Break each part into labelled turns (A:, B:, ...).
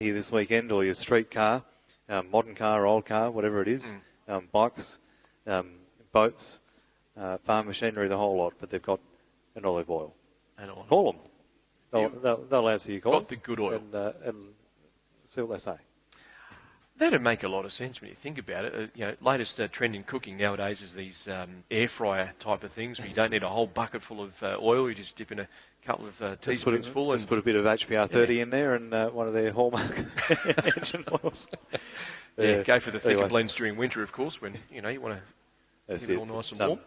A: here this weekend, or your street car, modern car, old car, whatever it is, bikes, boats, farm machinery, the whole lot, but they've got an olive oil. Call them. They'll answer your call.
B: Got the good oil.
A: And see what they say.
B: That'd make a lot of sense when you think about it. Latest trend in cooking nowadays is these air fryer type of things where you don't need a whole bucket full of oil. You just dip in a couple of teaspoons full.
A: Just put a bit of HPR 30 in there and one of their hallmark engine oils.
B: Go for the thicker blends during winter, of course, when you want to keep it all nice and warm.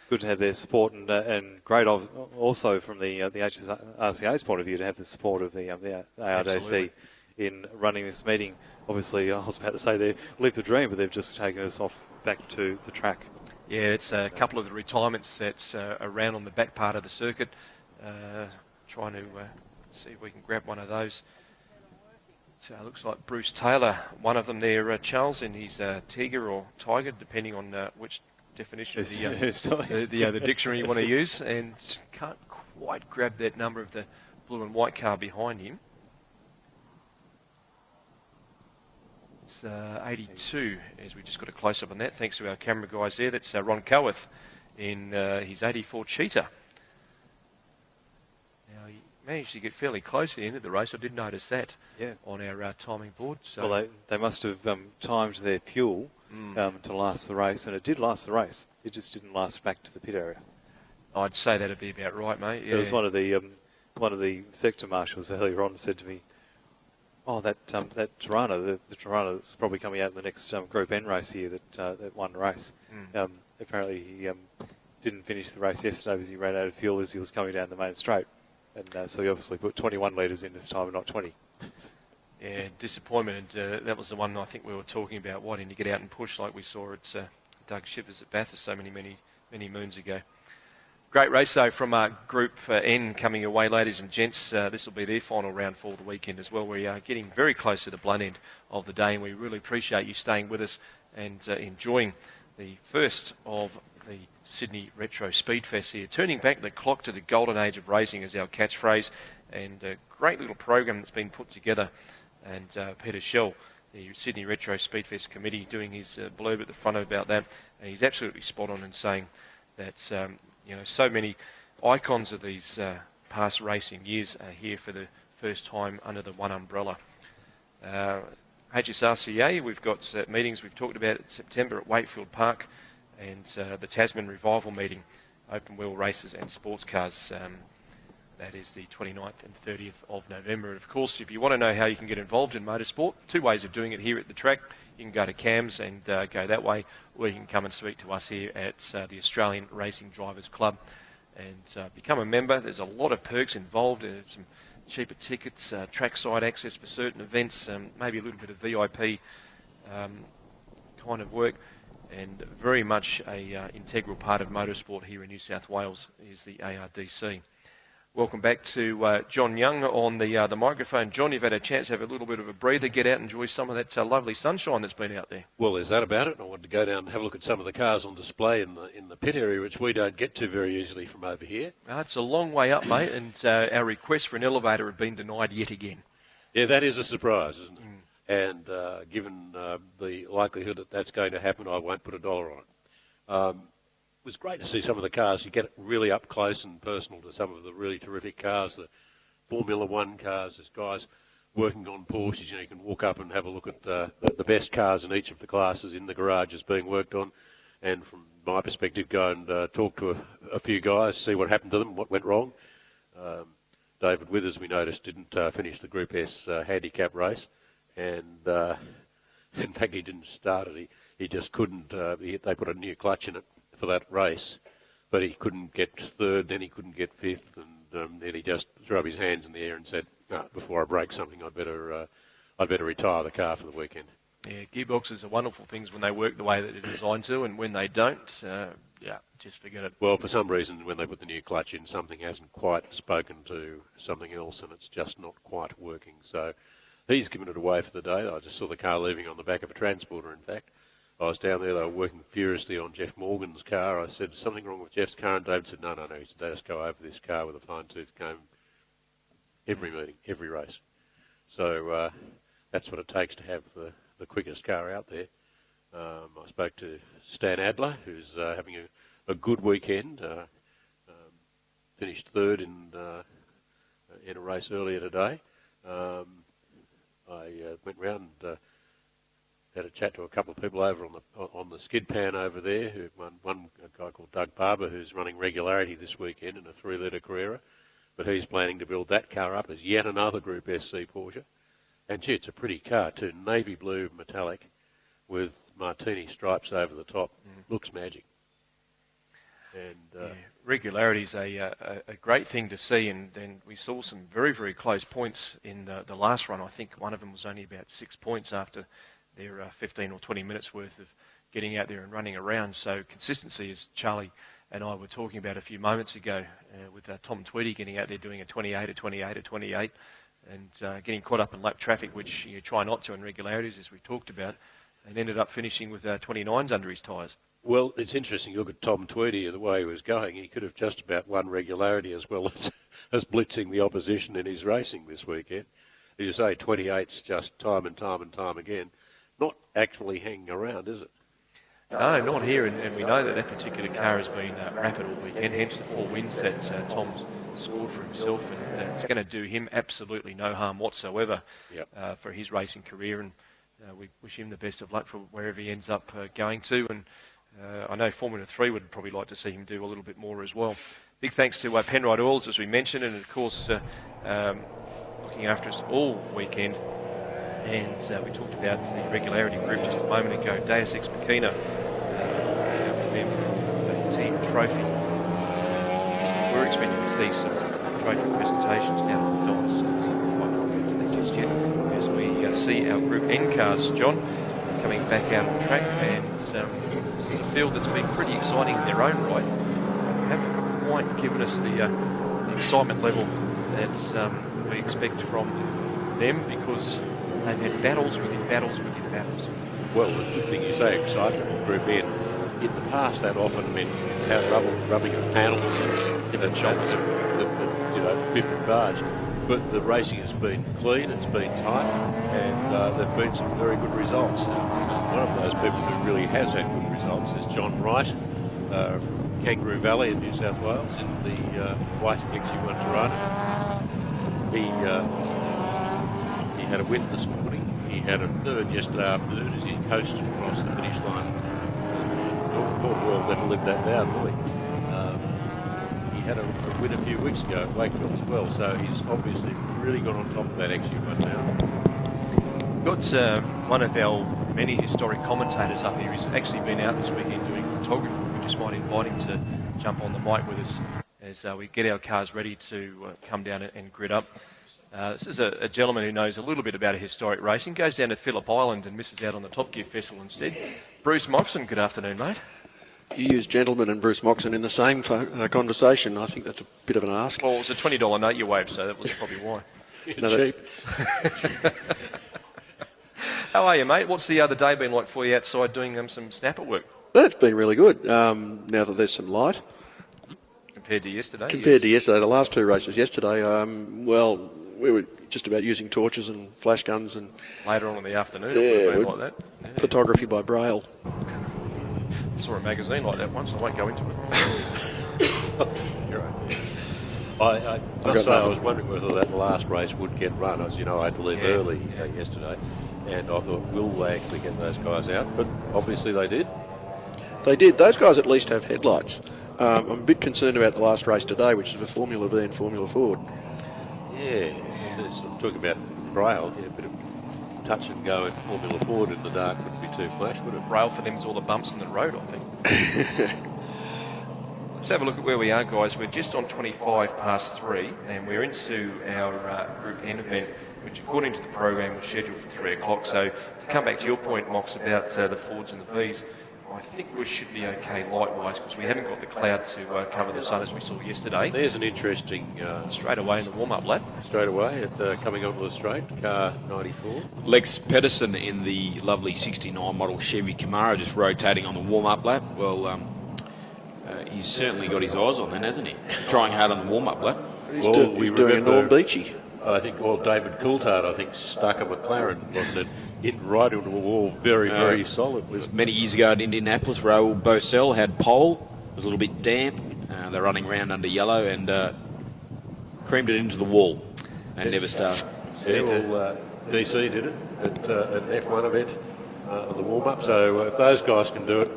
A: Good to have their support and great also from the HRCA's point of view to have the support of the ARDC. Absolutely. In running this meeting. Obviously, I was about to say they live the dream, but they've just taken us back to the track.
B: Yeah, it's a couple of the retirement sets around on the back part of the circuit. Trying to see if we can grab one of those. It looks like Bruce Taylor, one of them there, Charles, in his Tiger or Tiger, depending on which definition of the dictionary you want to use, and can't quite grab that number of the blue and white car behind him. It's 82, as we just got a close-up on that, thanks to our camera guys there. That's Ron Coworth in his 84 Cheetah. Now, he managed to get fairly close at the end of the race. I did notice that on our timing board. So.
A: Well, they must have timed their fuel to last the race, and it did last the race. It just didn't last back to the pit area.
B: I'd say that'd be about right, mate. Yeah.
A: It was one of the sector marshals earlier on said to me, "Oh, that Tirana, the Tirana that's probably coming out in the next Group N race here that won the race. Apparently he didn't finish the race yesterday because he ran out of fuel as he was coming down the main straight, and so he obviously put 21 litres in this time and not 20."
B: Yeah, disappointment, and that was the one I think we were talking about. Why didn't you get out and push like we saw at Doug Shivers at Bathurst so many moons ago? Great race, though, from Group N coming away, ladies and gents. This will be their final round for the weekend as well. We are getting very close to the blunt end of the day, and we really appreciate you staying with us and enjoying the first of the Sydney Retro Speedfest here. Turning back the clock to the golden age of racing is our catchphrase, and a great little program that's been put together. And Peter Schell, the Sydney Retro Speedfest committee, doing his blurb at the front about that. And he's absolutely spot on in saying that so many icons of these past racing years are here for the first time under the one umbrella. HSRCA, we've got meetings we've talked about in September at Wakefield Park, and the Tasman Revival meeting, open wheel races and sports cars. That is the 29th and 30th of November. And of course, if you want to know how you can get involved in motorsport, two ways of doing it here at the track. You can go to CAMS and go that way, or you can come and speak to us here at the Australian Racing Drivers Club and become a member. There's a lot of perks involved. Some cheaper tickets, trackside access for certain events, maybe a little bit of VIP kind of work, and very much a integral part of motorsport here in New South Wales is the ARDC. Welcome back to John Young on the microphone. John, you've had a chance to have a little bit of a breather, get out and enjoy some of that lovely sunshine that's been out there.
C: Well, there's that about it. I wanted to go down and have a look at some of the cars on display in the pit area, which we don't get to very easily from over here.
B: It's a long way up, mate, and our requests for an elevator have been denied yet again.
C: Yeah, that is a surprise, isn't it? And given the likelihood that that's going to happen, I won't put a dollar on it. It was great to see some of the cars. You get really up close and personal to some of the really terrific cars, the Formula One cars. There's guys working on Porsches. You can walk up and have a look at the best cars in each of the classes in the garages being worked on. And from my perspective, go and talk to a few guys, see what happened to them, what went wrong. David Withers, we noticed, didn't finish the Group S handicap race. And in fact, he didn't start it. He just couldn't. They put a new clutch in it for that race, but he couldn't get third, then he couldn't get fifth, and then he just threw up his hands in the air and said, "No, before I break something, I'd better retire the car for the weekend."
B: Yeah, gearboxes are wonderful things when they work the way that they're designed to, and when they don't, just forget it.
C: Well, for some reason, when they put the new clutch in, something hasn't quite spoken to something else, and it's just not quite working. So he's given it away for the day. I just saw the car leaving on the back of a transporter, in fact. I was down there, they were working furiously on Jeff Morgan's car. I said, something wrong with Jeff's car? And David said, no. He said, they just go over this car with a fine-tooth comb every meeting, every race. So that's what it takes to have the quickest car out there. I spoke to Stan Adler, who's having a good weekend. Finished third in a race earlier today. I went round and had a chat to a couple of people over on the skid pan over there. One a guy called Doug Barber, who's running Regularity this weekend in a 3-litre Carrera, but he's planning to build that car up as yet another Group SC Porsche. And gee, it's a pretty car too, navy blue metallic with martini stripes over the top. Looks magic. And
B: Regularity's a great thing to see, and we saw some very, very close points in the last run. I think one of them was only about 6 points after their 15 or 20 minutes worth of getting out there and running around. So consistency, as Charlie and I were talking about a few moments ago, with Tom Tweedy getting out there doing a 28, a 28, a 28, and getting caught up in lap traffic, which you try not to in regularities, as we talked about, and ended up finishing with 29s under his tyres.
C: Well, it's interesting. You look at Tom Tweedy, the way he was going, he could have just about won Regularity as well as blitzing the opposition in his racing this weekend. As you say, 28's just time and time and time again. Not actually hanging around, is it?
B: No, not here, and we know that particular car has been rapid all weekend, hence the 4 wins that Tom's scored for himself, and it's going to do him absolutely no harm whatsoever for his racing career, and we wish him the best of luck for wherever he ends up going to, and I know Formula 3 would probably like to see him do a little bit more as well. Big thanks to Penrite Oils, as we mentioned, and of course looking after us all weekend. And we talked about the Regularity group just a moment ago. Deus Ex Machina, to them, a team trophy. We're expecting to see some trophy presentations down on the dice. Might not go to that just yet, as we see our Group N cars, John, coming back out on track. And it's a field that's been pretty exciting in their own right. Haven't quite given us the excitement level that we expect from them, because they've had battles within battles within battles.
C: Well, the good thing you say, excitement in Group N. In the past, that often meant rubbing of panels and shots of different barge. But the racing has been clean, it's been tight, and there've been some very good results. And one of those people who really has had good results is John Wright from Kangaroo Valley in New South Wales in the white XU1 Tirana. He had a win this morning. He had a third yesterday afternoon as he coasted across the finish line. Poor world never lived that down, really. He had a win a few weeks ago at Wakefield as well, so he's obviously really got on top of that XU1 now.
B: Got one of our many historic commentators up here. He's actually been out this weekend doing photography. We just might invite him to jump on the mic with us as we get our cars ready to come down and grid up. This is a gentleman who knows a little bit about historic racing, goes down to Phillip Island and misses out on the Top Gear Festival instead. Bruce Moxon, good afternoon, mate.
D: You use gentleman and Bruce Moxon in the same conversation. I think that's a bit of an ask.
B: Well, it was a $20 note you waved, so that was probably why.
C: Cheap.
B: How are you, mate? What's the other day been like for you outside doing some snapper work?
D: That's been really good, now that there's some light.
B: Compared to yesterday?
D: To yesterday, the last 2 races yesterday, we were just about using torches and flash guns and...
B: Later on in the afternoon, it would have been like that.
D: Yeah. Photography by Braille.
B: I saw a magazine like that once, I won't go into it.
C: You're right. I must say I was wondering whether that last race would get run. As you know, I had to leave early yesterday, and I thought, will they actually get those guys out? But obviously they did.
D: They did. Those guys at least have headlights. I'm a bit concerned about the last race today, which is the Formula V and Formula Ford.
C: Yeah, I'm talking about Braille, a bit of touch and go in Formula Ford in the dark wouldn't be too flash, would it?
B: Braille for them is all the bumps in the road, I think. Let's have a look at where we are, guys. We're just on 25 past 3, and we're into our Group N event, which according to the program was scheduled for 3 o'clock. So to come back to your point, Mox, about the Fords and the Vs, I think we should be okay light-wise, because we haven't got the cloud to cover the sun as we saw yesterday.
C: There's an interesting...
B: straight away in the warm-up lap.
C: Straight away at coming onto the straight, car 94.
E: Lex Pedersen in the lovely 69 model Chevy Camaro just rotating on the warm-up lap. Well, he's certainly got his eyes on then, hasn't he? Trying hard on the warm-up lap.
D: He's doing a Norm Beachy.
C: I think, David Coulthard, I think, stuck a McLaren, wasn't it? Right into a wall, very solid.
E: Many years ago at Indianapolis, Raoul Bosell had pole. It was a little bit damp. They're running around under yellow and creamed it into the wall and never started.
C: DC did it at an F1 event on the warm-up. So if those guys can do it,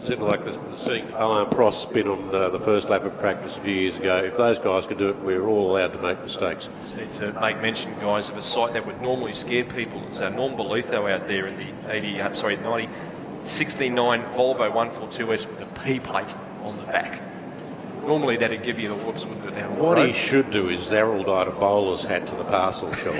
C: similar like seeing Alain Prost spin on the first lap of practice a few years ago, if those guys can do it, we're all allowed to make mistakes.
B: Just need to make mention, guys, of a site that would normally scare people. It's Norm Belutho out there in the 1969 Volvo 142S with a P plate on the back. Normally that'd give you the whoops, wouldn't it?
C: What he should do is Araldite a bowler's hat to the parcel shelf.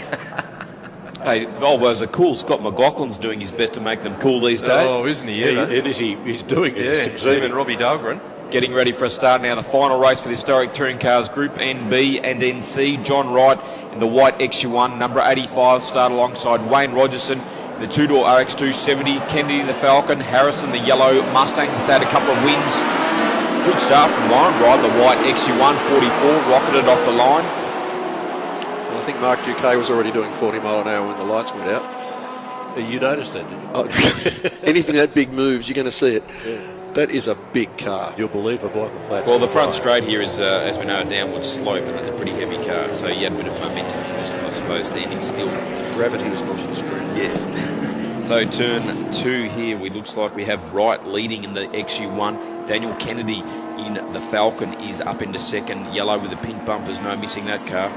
E: Hey, Volvos are cool. Scott McLaughlin's doing his best to make them cool these days.
B: Oh, isn't he? Yeah,
C: he's doing it.
B: Yeah,
C: Succeeding.
B: even Robbie Dahlgren.
E: Getting ready for a start now. The final race for the historic touring cars Group NB and NC. John Wright in the white XU1, number 85, start alongside Wayne Rogerson, the two-door RX270, Kennedy the Falcon, Harrison the yellow Mustang, who's had a couple of wins. Good start from Warren Wright, the white XU1 44, rocketed off the line.
D: I think Mark Duque was already doing 40 mile an hour when the lights went out.
C: You noticed that, didn't you?
D: Anything that big moves, you're going to see it. Yeah. That is a big car.
C: You'll believe a block of flats.
E: Well, the front straight here is, as we know, a downward slope, and it's a pretty heavy car, so you had a bit of momentum first, I suppose, standing still.
D: Gravity is not his friend.
E: Yes. So turn 2 here, we looks like we have Wright leading in the XU1. Daniel Kennedy in the Falcon is up into second. Yellow with the pink bumpers, no missing that car.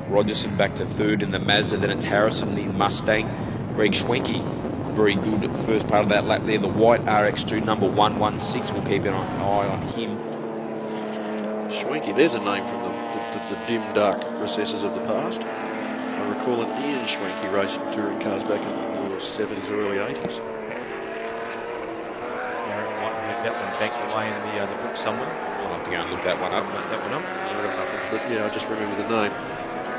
E: Rogerson back to third in the Mazda, then it's Harrison, the Mustang. Greg Schwenke, very good first part of that lap there. The white RX2, number 116, we'll keep an eye on him.
D: Schwenke, there's a name from the dim, dark recesses of the past. I recall an Ian Schwenke racing touring cars back in the 70s, early 80s.
B: That one back away in the book somewhere.
E: I'll have to go and look that one up.
D: I got nothing, but yeah, I just remember the name.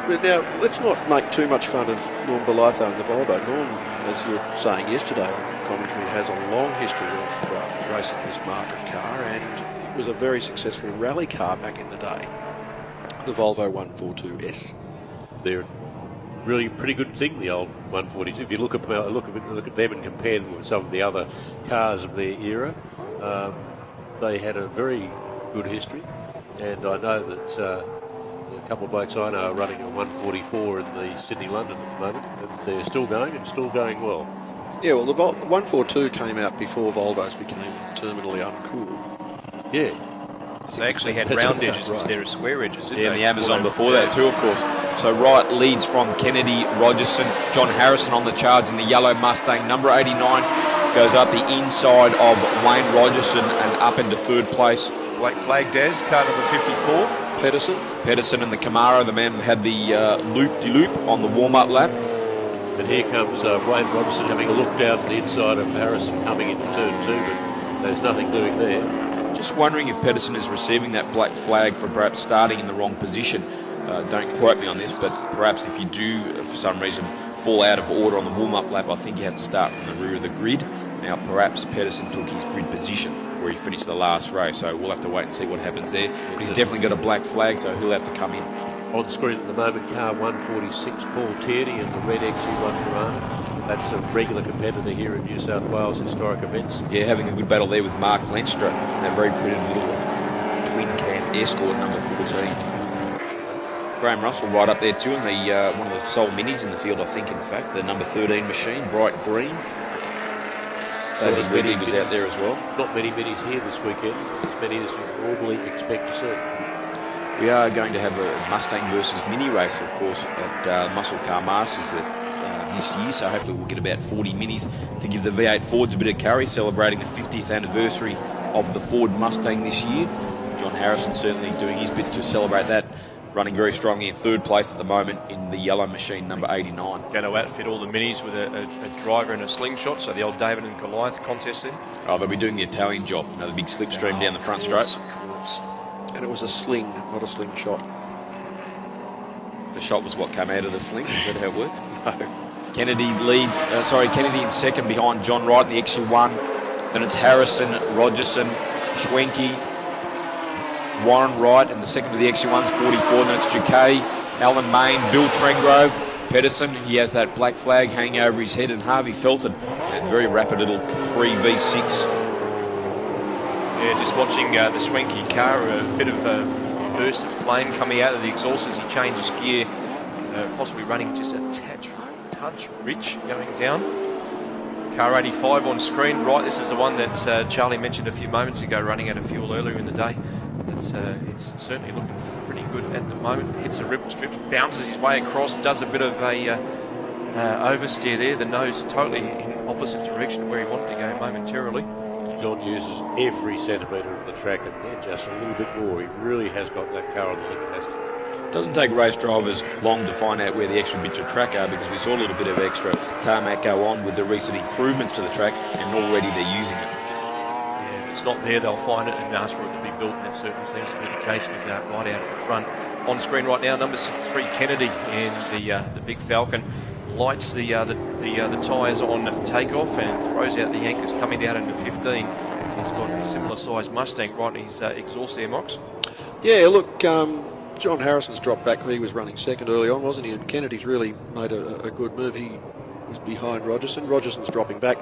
D: But now, let's not make too much fun of Norm Belutho and the Volvo. Norm, as you were saying yesterday on commentary, has a long history of racing this mark of car, and it was a very successful rally car back in the day, the Volvo 142S.
C: They're really pretty good thing, the old 142. If you look at them and compare them with some of the other cars of their era, they had a very good history, and I know that a couple of blokes I know are running a 144 in the Sydney-London at the moment, and they're still going and still going well.
D: Yeah, well, the 142 came out before Volvos became terminally uncool.
C: Yeah.
B: They actually had round edges instead of square edges, didn't they?
E: And the Amazon before that too, of course. So Wright leads from Kennedy, Rogerson, John Harrison on the charge in the yellow Mustang. Number 89 goes up the inside of Wayne Rogerson and up into third place.
B: Black flag Daz, car number 54.
E: Pedersen in the Camaro, the man who had the loop-de-loop on the warm-up lap.
C: And here comes Wayne Rogerson having a look down the inside of Harrison coming into turn 2, but there's nothing doing there.
E: Just wondering if Pedersen is receiving that black flag for perhaps starting in the wrong position. Don't quote me on this, but perhaps if you do, for some reason, fall out of order on the warm-up lap, I think you have to start from the rear of the grid. Now, perhaps Pedersen took his grid position where he finished the last race, so we'll have to wait and see what happens there. But he's definitely got a black flag, so he'll have to come in.
C: On screen at the moment, car 146, Paul Tierney in the red XU1 Toronto. That's a regular competitor here in New South Wales historic events.
E: Yeah, having a good battle there with Mark Lenstra, that very pretty little twin-cam Escort number 14. Graham Russell right up there too, and one of the sole minis in the field, I think, in fact, the number 13 machine, bright green. David Ridley was out there as well.
C: Not many minis here this weekend, as many as you normally expect to see.
E: We are going to have a Mustang versus mini race, of course, at Muscle Car Masters this year, so hopefully we'll get about 40 minis to give the V8 Fords a bit of carry, celebrating the 50th anniversary of the Ford Mustang this year. John Harrison certainly doing his bit to celebrate that, running very strongly in third place at the moment in the yellow machine, number 89.
B: Going to outfit all the minis with a driver and a slingshot, so the old David and Goliath contest then.
E: Oh, they'll be doing the Italian job, another big slipstream down the front straight.
B: Of course.
D: And it was a sling, not a slingshot.
E: The shot was what came out of the sling, is that how it worked?
D: No.
E: Kennedy leads, Kennedy in second behind John Wright, the XU1. Then it's Harrison, Rogerson, Schwenke, Warren Wright, and the second of the XU1's 44. Then it's Duque, Alan Main, Bill Trengrove, Pedersen. He has that black flag hanging over his head, and Harvey Felton, that very rapid little Capri V6.
B: Yeah, just watching the Swanky car, a bit of a burst of flame coming out of the exhaust as he changes gear, possibly running just a touch rich going down. Car 85 on screen. Right, this is the one that Charlie mentioned a few moments ago, running out of fuel earlier in the day. It's certainly looking pretty good at the moment. Hits the ripple strips, bounces his way across, does a bit of a oversteer there. The nose totally in opposite direction of where he wanted to go momentarily.
C: John uses every centimetre of the track and then just a little bit more. He really has got that car on the limit, hasn't he?
E: Doesn't take race drivers long to find out where the extra bits of track are, because we saw a little bit of extra tarmac go on with the recent improvements to the track, and already they're using it.
B: Yeah, if it's not there, they'll find it and ask for it to be built, and that certainly seems to be the case with that right out at the front. On screen right now, number 63 Kennedy in the big Falcon lights the tyres on takeoff and throws out the anchors coming down into 15. He's got a similar sized Mustang right in his exhaust there, Mox.
D: Yeah, look, John Harrison's dropped back. He was running second early on, wasn't he? And Kennedy's really made a good move. He was behind Rogerson. Rogerson's dropping back.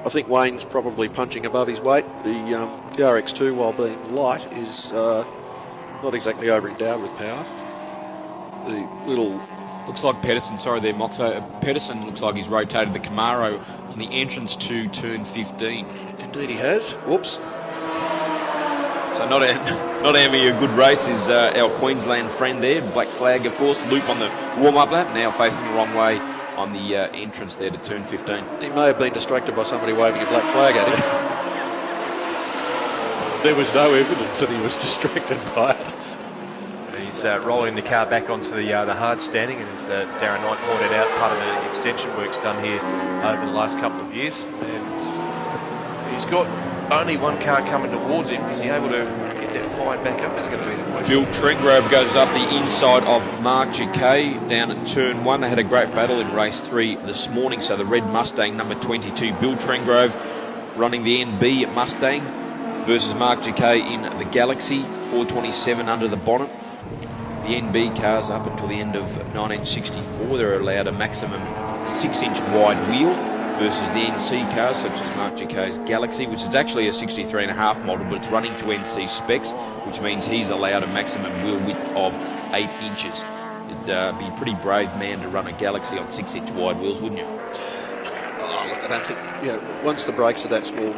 D: I think Wayne's probably punching above his weight. The RX2, while being light, is not exactly over-endowed with power. The little...
E: Looks like Pedersen, sorry there, Moxo. Pedersen looks like he's rotated the Camaro on the entrance to turn 15.
D: Indeed he has. Whoops.
E: So not having a good race is our Queensland friend there. Black flag, of course. Loop on the warm-up lap, now facing the wrong way on the entrance there to turn 15.
D: He may have been distracted by somebody waving a black flag at him.
C: There was no evidence that he was distracted by it.
B: He's rolling the car back onto the hard standing, and as Darren Knight pointed out, part of the extension work's done here over the last couple of years. And he's got only one car coming towards him. Is he able to get that fired back up? Is going to be the question.
E: Bill Trengrove goes up the inside of Mark Jacquet down at turn 1. They had a great battle in race 3 this morning. So the red Mustang, number 22, Bill Trengrove, running the NB Mustang versus Mark Jacquet in the Galaxy, 427 under the bonnet. The NB cars up until the end of 1964, they're allowed a maximum 6-inch wide wheel versus the NC cars, such as Mark Jacquet's Galaxy, which is actually a 63.5 model, but it's running to NC specs, which means he's allowed a maximum wheel width of 8 inches. It'd be a pretty brave man to run a Galaxy on 6-inch wide wheels, wouldn't you?
D: Oh, look, I don't think... once the brakes are that small,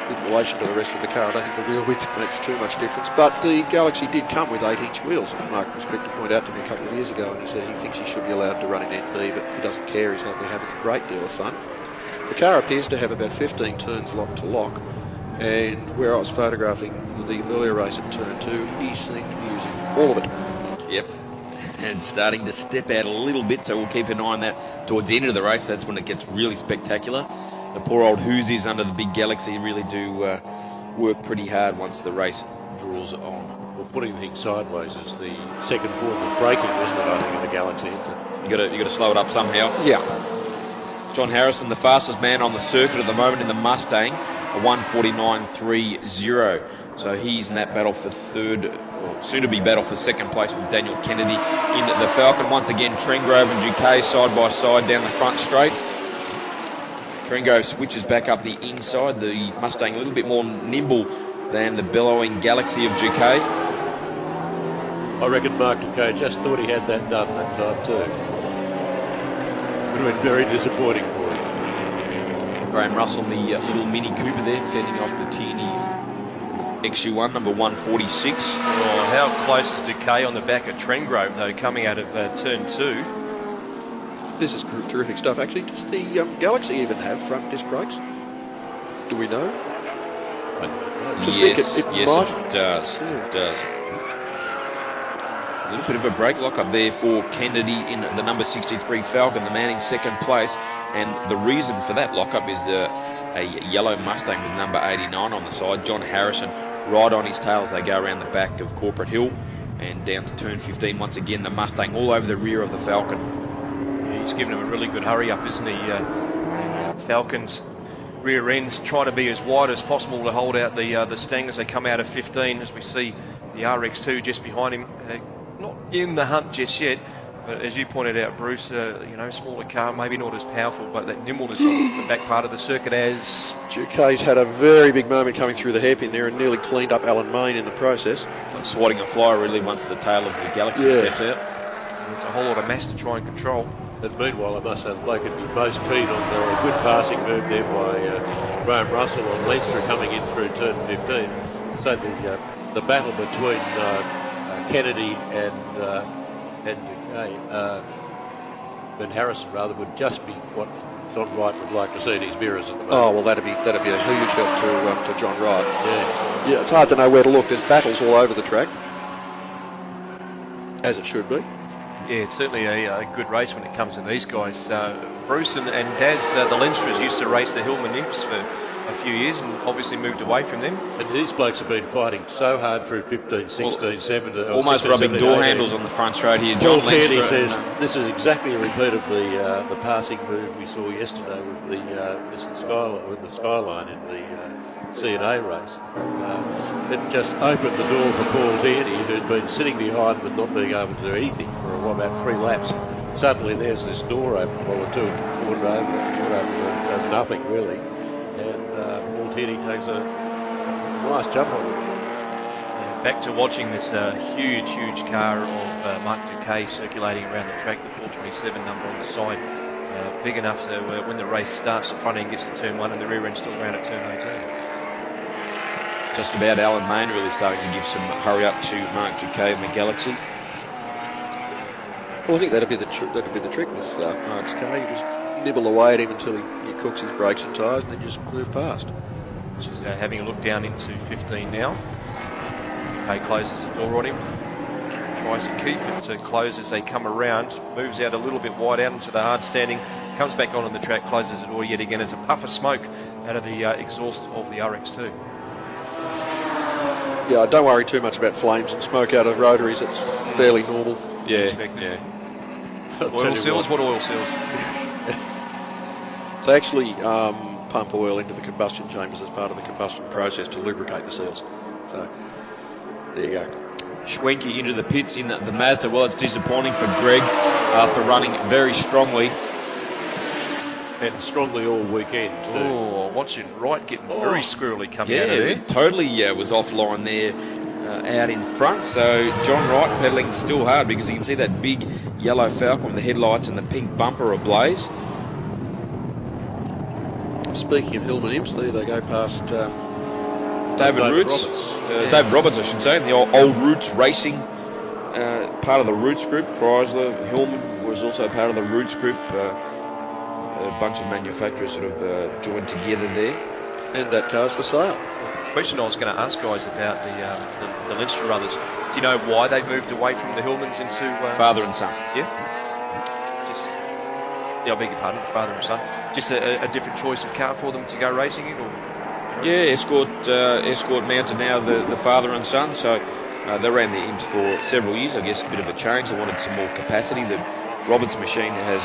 D: with relation to the rest of the car, I don't think the wheel width makes too much difference. But the Galaxy did come with 8-inch wheels. Mark was quick to point out to me a couple of years ago, and he said he thinks he should be allowed to run in NB, but he doesn't care. He's having a great deal of fun. The car appears to have about 15 turns lock to lock, and where I was photographing the earlier race at turn 2, he seemed to be using all of it.
E: Yep. And starting to step out a little bit, so we'll keep an eye on that towards the end of the race. That's when it gets really spectacular. The poor old Hoosies under the big Galaxy really do work pretty hard once the race draws on.
C: Well, putting things sideways is the second form of braking, isn't it, I think, in the Galaxy?
E: You got to slow it up somehow.
D: Yeah.
E: John Harrison, the fastest man on the circuit at the moment in the Mustang, a 1:49.30. So he's in that battle for third, or soon to be battle for second place with Daniel Kennedy in the Falcon. Once again, Trengrove and Jacquet side by side down the front straight. Trengrove switches back up the inside. The Mustang a little bit more nimble than the bellowing Galaxy of Jacquet.
C: I reckon Mark Jacquet just thought he had that done that time too. Would have been very disappointing for him.
E: Graham Russell, the little Mini Cooper there, fending off the Tierney XU1, number 146.
B: Oh, how close is Jacquet on the back of Trengrove, though, coming out of turn 2?
D: This is terrific stuff. Actually, does the Galaxy even have front disc brakes? Do we know?
E: Yes,
D: think it might.
E: It does.
D: Yeah.
E: It does. A little bit of a brake lock up there for Kennedy in the number 63 Falcon, the man in second place. And the reason for that lockup is a yellow Mustang with number 89 on the side. John Harrison right on his tail as they go around the back of Corporate Hill and down to turn 15. Once again, the Mustang all over the rear of the Falcon.
B: He's given him a really good hurry up, isn't he? Falcon's rear ends trying to be as wide as possible to hold out the Stang as they come out of 15, as we see the RX2 just behind him. not in the hunt just yet. But as you pointed out, Bruce, smaller car, maybe not as powerful, but that nimbleness on the back part of the circuit as...
D: Duquet's had a very big moment coming through the hairpin there and nearly cleaned up Alan Main in the process.
E: Like swatting a fly really once the tail of the Galaxy steps out.
B: It's a whole lot of mass to try and control.
C: And meanwhile, I must say the bloke would be most keen on a good passing move there by Graham Russell on Leinster coming in through turn 15. So the battle between Kennedy and Harrison rather would just be what John Wright would like to see in his mirrors at the moment.
D: Oh well, that'd be a huge help to John Wright. Yeah, it's hard to know where to look. There's battles all over the track, as it should be.
B: Yeah, it's certainly a good race when it comes to these guys. Bruce and Daz, the Leinsterers, used to race the Hillman Imps for a few years and obviously moved away from them.
C: And these blokes have been fighting so hard through 15, 16, 17...
E: Almost
C: 16,
E: rubbing
C: 17,
E: door
C: 18.
E: handles on the front straight here.
C: Paul
E: John
C: Kearney
E: Leinster.
C: says this is exactly a repeat of the passing move we saw yesterday with the Skyline in the C&A race. It just opened the door for Paul Kearney, who'd been sitting behind but not being able to do anything for about 3 laps. Suddenly there's this door open while the two fought over nothing really. And Paul Kearney takes a nice jump on it.
B: Back to watching this huge car of Mark Duquet circulating around the track, the 427 number on the side. Big enough so when the race starts, the front end gets to turn 1 and the rear end still around at turn 18.
E: Just about Alan Main really starting to give some hurry up to Mark Duquet and the Galaxy.
D: Well, I think that'd be the trick with Mark's car. You just nibble away at him until he cooks his brakes and tyres, and then you just move past.
B: She's having a look down into 15 now. Duquet closes the door on him. Tries to keep it closed as they come around. Moves out a little bit wide out into the hard standing. Comes back onto the track, closes the door yet again as a puff of smoke out of the exhaust of the RX2.
D: Yeah, don't worry too much about flames and smoke out of rotaries. It's fairly normal.
E: Yeah.
B: Oil seals? What oil seals?
D: They actually pump oil into the combustion chambers as part of the combustion process to lubricate the seals. So, there you go.
E: Schwenke into the pits in the Mazda. Well, it's disappointing for Greg after running very strongly.
C: And strongly all weekend too.
B: Oh, watching Wright getting very squirrely coming out of there.
E: Totally was offline there out in front. So John Wright pedalling still hard because you can see that big yellow Falcon with the headlights and the pink bumper ablaze.
D: Speaking of Hillman Imps, there they go past
E: David Roots. David Roberts, I should say, and the old Roots Racing, part of the Roots group. Chrysler, Hillman was also part of the Roots group. A bunch of manufacturers sort of joined together there.
D: And that car's for sale.
B: The question I was going to ask guys about the Leinster brothers. Do you know why they moved away from the Hillmans into...
E: Father and son.
B: I beg your pardon, father and son. Just a different choice of car for them to go racing in? Or?
E: Yeah, Escort mounted now the father and son. So they ran the Imps for several years. I guess a bit of a change. They wanted some more capacity. The Roberts machine has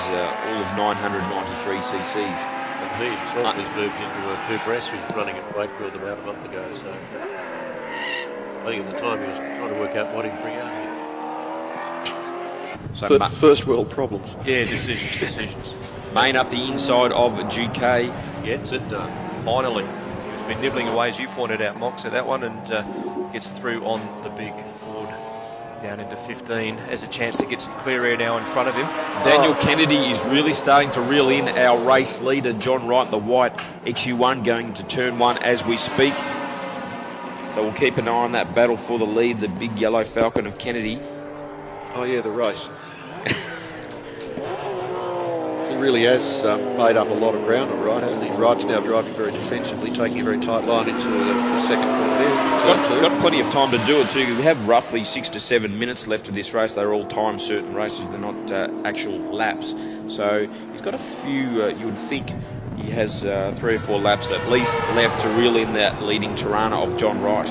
E: all of 993 cc's.
C: And he himself has moved into a Coupe who's running at Wakefield about a month ago. So I think at the time he was trying to work out what he'd bring out here.
E: So
D: first world problems.
B: Yeah, decisions.
E: Main up the inside of GK.
C: Gets it done.
B: Finally. He's been nibbling away, as you pointed out, Mox, at that one, and gets through on the big Ford down into 15. Has a chance to get some clear air now in front of him.
E: Daniel Kennedy is really starting to reel in our race leader, John Wright, the white XU1, going into turn 1 as we speak. So we'll keep an eye on that battle for the lead, the big yellow Falcon of Kennedy.
D: Oh yeah, the race. He really has made up a lot of ground on Wright, hasn't he? Wright's now driving very defensively, taking a very tight line into the second corner there.
E: Got plenty of time to do it too. We have roughly 6 to 7 minutes left of this race. They're all time certain races. They're not actual laps. So he's got a few, you would think he has 3 or 4 laps at least left to reel in that leading Tirana of John Wright.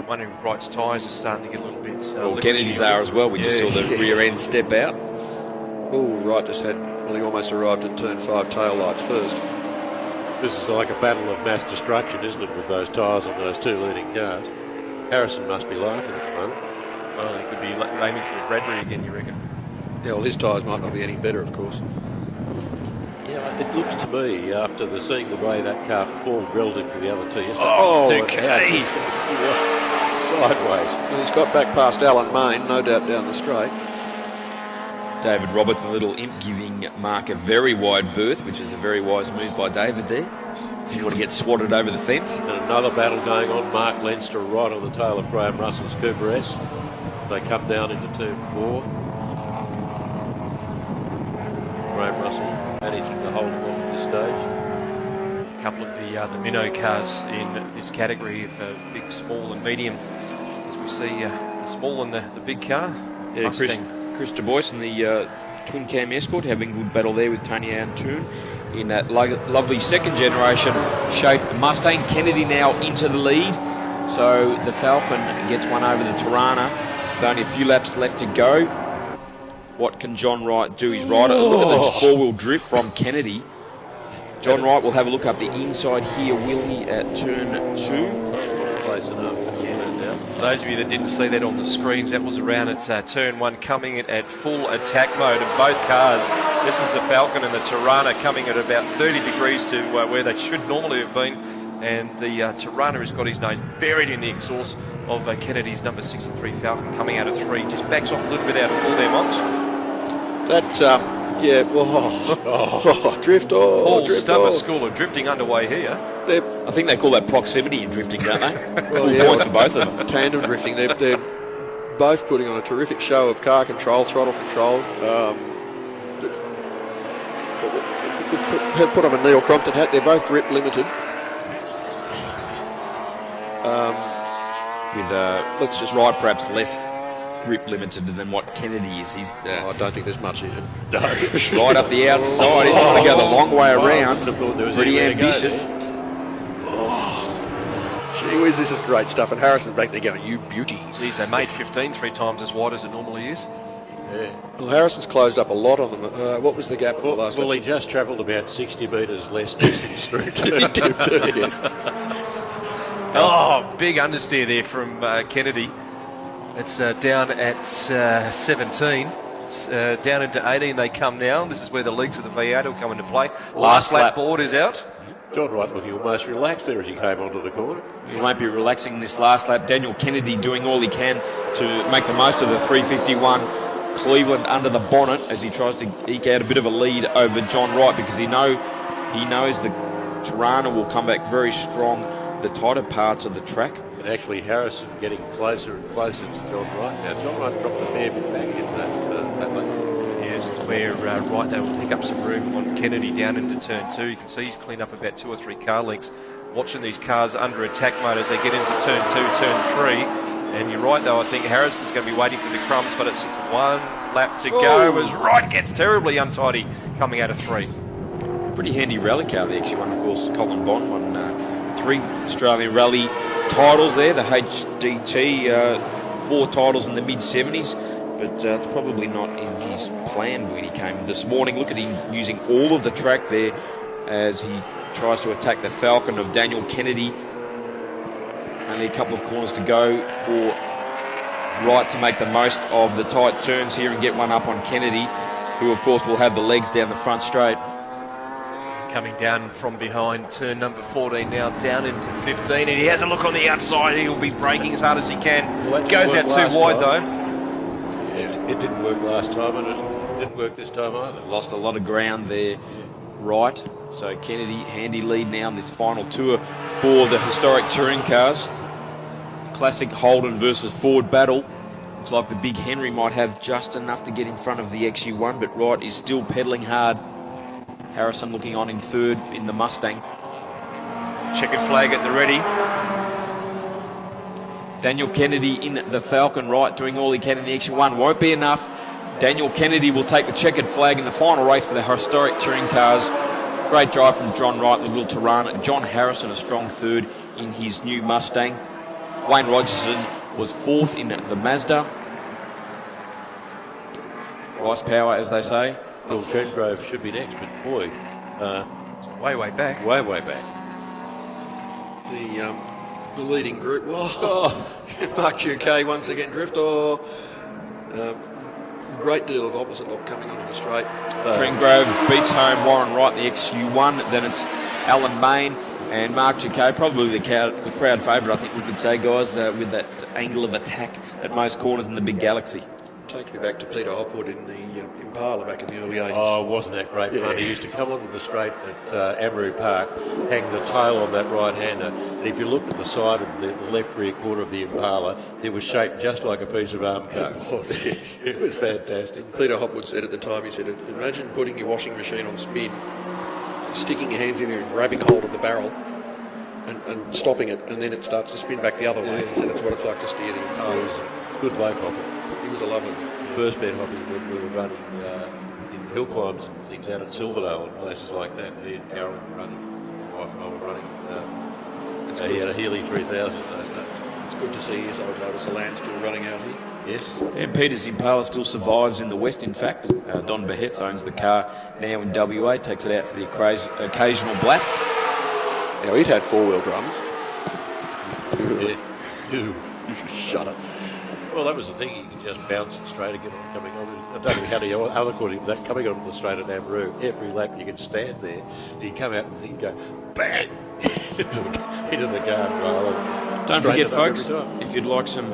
B: Wondering if Wright's tyres are starting to get a little bit...
E: well, Kennedy's are as well. We just saw the rear end step out.
D: Oh, Wright just had, well, he almost arrived at turn 5 tail lights first.
C: This is like a battle of mass destruction, isn't it, with those tyres on those two leading cars? Harrison must be laughing at the moment.
B: Well, he could be aiming for a Bradbury again, you reckon?
D: Yeah, well, his tyres might not be any better, of course.
C: Yeah, it looks to me, after seeing the way that car performed relative to the other two yesterday.
B: Duquet!
C: Sideways.
D: Well, he's got back past Alan Main, no doubt down the straight.
E: David Roberts, a little imp, giving Mark a very wide berth, which is a very wise move by David there. If you want to get swatted over the fence.
C: And another battle going on. Mark Leinster right on the tail of Graham Russell's Cooper S. They come down into turn 4. Graham Russell managing to hold them off at this stage.
B: A couple of the minnow cars in this category of big, small and medium. As we see the small and the big car.
E: Yeah, Chris Du Bois and the twin cam Escort having a good battle there with Tony Antoon in that lovely second generation shape Mustang. Kennedy now into the lead, so the Falcon gets one over the Tirana with only a few laps left to go. What can John Wright do? He's right. Look at the four-wheel drift from Kennedy. John Wright will have a look up the inside here, will he, at turn 2?
C: Close enough.
B: For those of you that didn't see that on the screens, that was around at turn 1, coming at full attack mode of both cars. This is the Falcon and the Tirana coming at about 30 degrees to where they should normally have been, and the Tirana has got his nose buried in the exhaust of Kennedy's number 63 Falcon coming out of 3. Just backs off a little bit out of full there, Monks.
D: That, yeah, drift off.
B: Paul
D: Drift
B: Stubber
D: off.
B: School of Drifting underway here.
E: I think they call that proximity in drifting, don't they?
D: Well,
E: Full points for both of them.
D: Tandem drifting. They're both putting on a terrific show of car control, throttle control. Put on a Neil Crompton hat. They're both grip limited.
E: With
D: let's just
E: Wright perhaps less grip limited than what Kennedy is. He's
D: I don't think there's much in it.
C: No.
E: right up the outside. He's trying to go the long way around. Pretty ambitious.
D: Gee whiz, this is great stuff. And Harrison's back there going, you beauty.
B: Geez, they made 15 3 times as wide as it normally is.
C: Yeah.
D: Well, Harrison's closed up a lot on them. What was the gap at the last
C: Well,
D: lap?
C: he just travelled about 60 metres less distance through
D: He did too, yes.
B: Oh, big understeer there from Kennedy. It's down at 17. It's down into 18 they come now. This is where the legs of the V8 will come into play. Last lap board is out.
C: John Wright looking almost relaxed there as he came onto the corner.
E: He won't be relaxing this last lap. Daniel Kennedy doing all he can to make the most of the 351. Cleveland under the bonnet as he tries to eke out a bit of a lead over John Wright, because he knows the Tirana will come back very strong the tighter parts of the track.
C: And actually Harrison getting closer and closer to John Wright. Now John Wright dropped a fair bit back in that lane.
B: Yes, it's where Wright they will pick up some room on Kennedy down into turn 2. You can see he's cleaned up about 2 or 3 car lengths. Watching these cars under attack mode as they get into turn 2, turn 3. And you're right though, I think Harrison's going to be waiting for the crumbs, but it's 1 lap to go as Wright gets terribly untidy coming out of 3.
E: Pretty handy rally car there, actually. One, of course, Colin Bond won 3 Australian Rally titles there. The HDT, 4 titles in the mid-70s, but it's probably not in his plan when he came this morning. Look at him using all of the track there as he tries to attack the Falcon of Daniel Kennedy. Only a couple of corners to go for Wright to make the most of the tight turns here and get one up on Kennedy, who of course will have the legs down the front straight.
B: Coming down from behind turn number 14 now, down into 15, and he has a look on the outside. He'll be braking as hard as he can.
C: Well,
B: goes out too wide though.
C: Yeah, it didn't work last time, and it didn't work this time either.
E: Lost a lot of ground there, Wright. So Kennedy, handy lead now in this final tour for the historic touring cars. Classic Holden versus Ford battle. Looks like the Big Henry might have just enough to get in front of the XU1, but Wright is still pedalling hard. Harrison looking on in third in the Mustang.
B: Checkered flag at the ready.
E: Daniel Kennedy in the Falcon, Wright doing all he can in the XU1. Won't be enough. Daniel Kennedy will take the checkered flag in the final race for the historic touring cars. Great drive from John Wright, the little Tirana. John Harrison, a strong third in his new Mustang. Wayne Rogerson was fourth in the Mazda. Rice power, as they say.
C: Bill Trengrove should be next, but boy,
B: Way back.
C: way back.
D: The leading group. Mark UK once again drift. Great deal of opposite look coming onto the straight.
E: Tringrove beats home Warren Wright, the XU1. Then it's Alan Main and Mark Jacquet, probably the crowd favourite, I think we could say, guys, with that angle of attack at most corners in the big Galaxy.
D: Takes me back to Peter Hopwood in the Impala back in the early 80s.
C: Oh, wasn't that great fun? He used to come onto the straight at Amaru Park, hang the tail on that right-hander, and if you looked at the side of the left rear quarter of the Impala, it was shaped just like a piece of arm coke.
D: It was, yes.
C: It was fantastic.
D: Peter Hopwood said at the time, he said, imagine putting your washing machine on spin, sticking your hands in there and grabbing hold of the barrel and stopping it, and then it starts to spin back the other way. And he said that's what it's like to steer the Impala. So
C: Good bloke, Hopper.
D: he was a lovely.
C: First met Hoppy when we were running in hill climbs and things out at Silverdale and places like that. He and Carol were running, my wife and I were running. He had a Healy 3000 those days.
D: It's good to see his old Lotus Elan still running out here.
C: Yes.
E: And Peter's Impala still survives in the West, in fact. Don Behetz owns the car now in WA, takes it out for the occasional blat.
D: Now, he'd had four-wheel drums.
C: Yeah.
D: Shut up.
C: Well, that was the thing. He could just bounce it straight again on coming on. I don't know how the other quarter, that coming onto the straight at Amaru, every lap you could stand there. He'd come out and he'd go bang into the guardrail.
E: Don't forget, folks, if you'd like some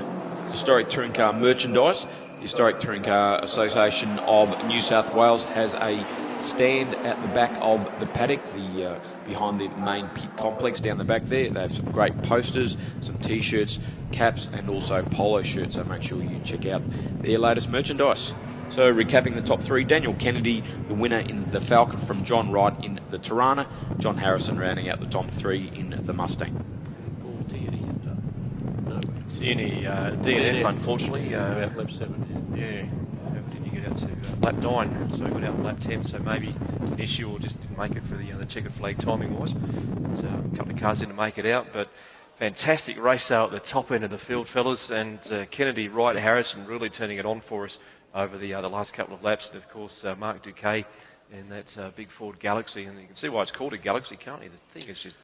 E: historic touring car merchandise, the Historic Touring Car Association of New South Wales has a stand at the back of the paddock, behind the main pit complex down the back there. They have some great posters, some T-shirts, caps, and also polo shirts. So make sure you check out their latest merchandise. So recapping the top three: Daniel Kennedy, the winner in the Falcon from John Wright in the Tirana. John Harrison rounding out the top three in the Mustang.
B: Any DNF, unfortunately.
C: About lap 7.
B: Yeah. Did you get out to lap 9? So we got out lap 10. So maybe an issue, or just didn't make it for the checkered flag timing wise. A couple of cars didn't make it out, but fantastic race there at the top end of the field, fellas. And Kennedy, Wright, Harrison really turning it on for us over the last couple of laps. And of course, Mark Duquet in that big Ford Galaxy. And you can see why it's called a Galaxy, can't you? The thing is just